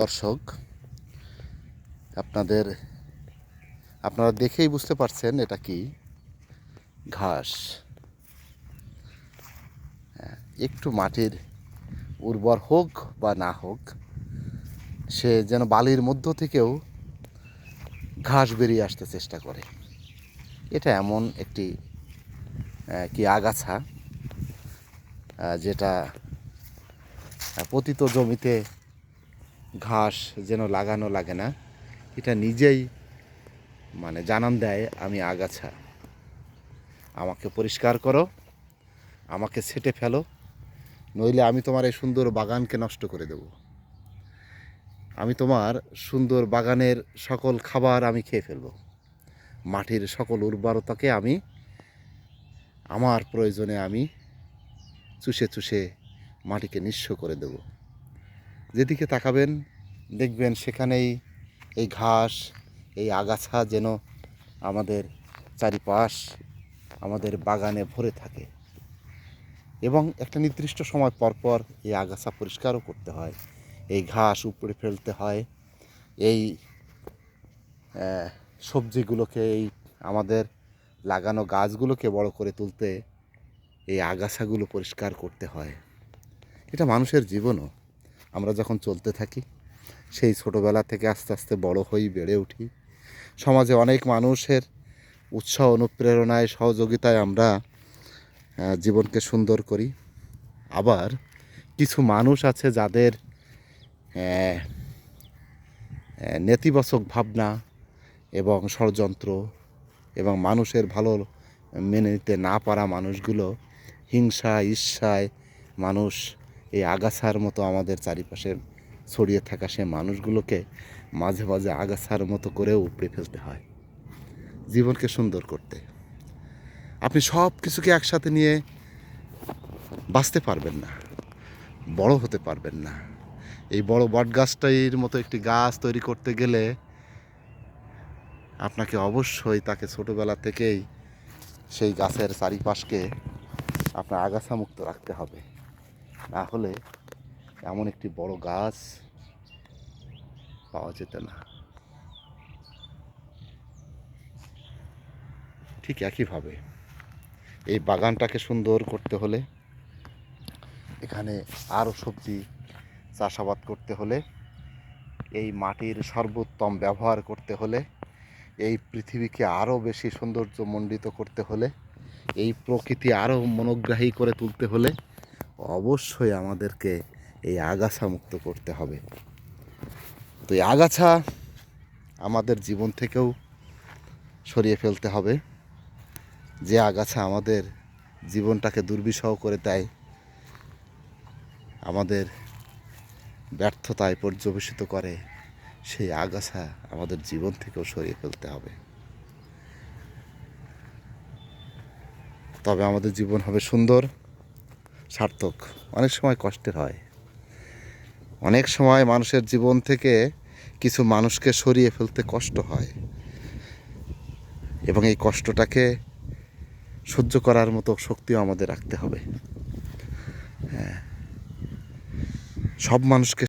দর্শক, আপনারা দেখেই বুঝতে পারছেন এটা কি ঘাস। একটু মাটির উর্বর হোক বা না হোক, সে যেন বালির মধ্য থেকেও ঘাস বেরিয়ে আসতে চেষ্টা করে। এটা এমন একটি কি আগাছা যেটা পতিত জমিতে ঘাস যেন লাগানো লাগে না, এটা নিজেই জানান দেয় আমি আগাছা, আমাকে পরিষ্কার করো, আমাকে ছেঁটে ফেলো, নইলে আমি তোমার এই সুন্দর বাগানকে নষ্ট করে দেব। আমি তোমার সুন্দর বাগানের সকল খাবার আমি খেয়ে ফেলব। মাটির সকল উর্বরতাকে আমি আমার প্রয়োজনে আমি চুষে চুষে মাটিকে নিঃস্ব করে দেব। যেদিকে তাকাবেন দেখবেন সেখানেই এই ঘাস, এই আগাছা যেন আমাদের চারিপাশ আমাদের বাগানে ভরে থাকে। এবং একটা নির্দিষ্ট সময় পর পর এই আগাছা পরিষ্কারও করতে হয়, এই ঘাস উপড়ে ফেলতে হয়, এই সবজিগুলোকে, এই আমাদের লাগানো গাছগুলোকে বড় করে তুলতে এই আগাছাগুলো পরিষ্কার করতে হয়। এটা মানুষের জীবনও। আমরা যখন চলতে থাকি, সেই ছোটোবেলা থেকে আস্তে আস্তে বড় হই, বেড়ে উঠি, সমাজে অনেক মানুষের উৎসাহ, অনুপ্রেরণায়, সহযোগিতায় আমরা জীবনকে সুন্দর করি। আবার কিছু মানুষ আছে যাদের নেতিবাচক ভাবনা এবং ষড়যন্ত্র এবং মানুষের ভালো মেনে নিতে না পারা মানুষগুলো হিংসা, ঈর্ষায় মানুষ এই আগাছার মতো আমাদের চারিপাশে ছড়িয়ে থাকা সে মানুষগুলোকে মাঝে মাঝে আগাছার মতো করেও উপড়ে ফেলতে হয় জীবনকে সুন্দর করতে। আপনি সব কিছুকে একসাথে নিয়ে বাঁচতে পারবেন না, বড় হতে পারবেন না। এই বড় বট গাছটার মতো একটি গাছ তৈরি করতে গেলে আপনাকে অবশ্যই তাকে ছোটোবেলা থেকেই সেই গাছের চারিপাশকে আপনার আগাছা মুক্ত রাখতে হবে, না হলে এমন একটি বড় গাছ পাওয়া যেত না। ঠিক একইভাবে এই বাগানটাকে সুন্দর করতে হলে, এখানে আরও সবজি চাষাবাদ করতে হলে, এই মাটির সর্বোত্তম ব্যবহার করতে হলে, এই পৃথিবীকে আরও বেশি সৌন্দর্যমণ্ডিত করতে হলে, এই প্রকৃতি আরও মনোগ্রাহী করে তুলতে হলে অবশ্যই আমাদেরকে এই আগাছা মুক্ত করতে হবে। তো এই আগাছা আমাদের জীবন থেকেও সরিয়ে ফেলতে হবে। যে আগাছা আমাদের জীবনটাকে দুর্বিষহ করে দেয়, আমাদের ব্যর্থতায় পর্যবেসিত করে, সেই আগাছা আমাদের জীবন থেকেও সরিয়ে ফেলতে হবে। তবে আমাদের জীবন হবে সুন্দর, সার্থক। অনেক সময় কষ্টের হয়, অনেক সময় মানুষের জীবন থেকে কিছু মানুষকে সরিয়ে ফেলতে কষ্ট হয়, এবং এই কষ্টটাকে সহ্য করার মতো শক্তিও আমাদের রাখতে হবে। সব মানুষকে